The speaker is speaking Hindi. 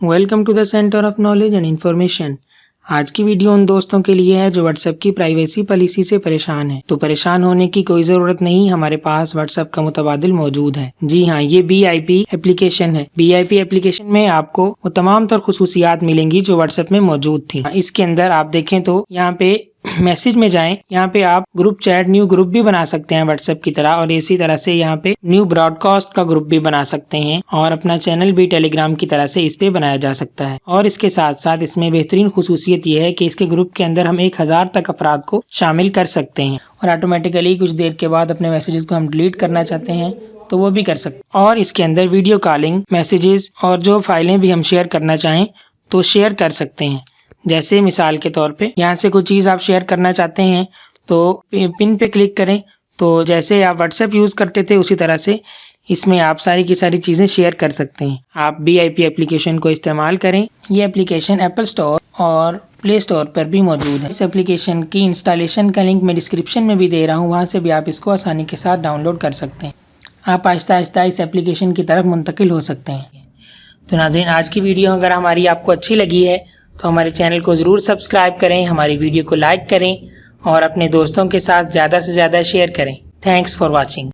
Welcome to the centre of knowledge and information. आज की वीडियो उन दोस्तों के लिए है जो व्हाट्सएप की प्राइवेसी पॉलिसी से परेशान है। तो परेशान होने की कोई जरूरत नहीं, हमारे पास व्हाट्सएप का मुतबादिल मौजूद है। जी हाँ, ये BIP एप्लीकेशन है। BIP एप्लीकेशन में आपको वो तमाम तर खुसूसियात मिलेंगी जो व्हाट्सएप में मौजूद थी। इसके अंदर आप देखें तो यहाँ पे मैसेज में जाएं, यहाँ पे आप ग्रुप चैट न्यू ग्रुप भी बना सकते हैं व्हाट्सएप की तरह, और इसी तरह से यहाँ पे न्यू ब्रॉडकास्ट का ग्रुप भी बना सकते हैं, और अपना चैनल भी टेलीग्राम की तरह से इस पे बनाया जा सकता है। और इसके साथ साथ इसमें बेहतरीन खुसूसियत ये है कि इसके ग्रुप के अंदर हम 1000 तक अफराद को शामिल कर सकते हैं, और ऑटोमेटिकली कुछ देर के बाद अपने मैसेजेस को हम डिलीट करना चाहते हैं तो वो भी कर सकते। और इसके अंदर वीडियो कॉलिंग, मैसेजेस और जो फाइलें भी हम शेयर करना चाहें तो शेयर कर सकते हैं। जैसे मिसाल के तौर पे यहाँ से कोई चीज़ आप शेयर करना चाहते हैं तो पिन पे क्लिक करें, तो जैसे आप व्हाट्सएप यूज़ करते थे उसी तरह से इसमें आप सारी की सारी चीज़ें शेयर कर सकते हैं। आप BIP एप्लीकेशन को इस्तेमाल करें। ये एप्लीकेशन एप्पल स्टोर और प्ले स्टोर पर भी मौजूद है। इस एप्लीकेशन की इंस्टॉलेशन का लिंक मैं डिस्क्रिप्शन में भी दे रहा हूँ, वहाँ से भी आप इसको आसानी के साथ डाउनलोड कर सकते हैं। आप आहिस्ता आहिस्ता इस एप्लीकेशन की तरफ मुंतकिल हो सकते हैं। तो नाज़रीन, आज की वीडियो अगर हमारी आपको अच्छी लगी है तो हमारे चैनल को ज़रूर सब्सक्राइब करें, हमारी वीडियो को लाइक करें और अपने दोस्तों के साथ ज़्यादा से ज़्यादा शेयर करें। Thanks for watching.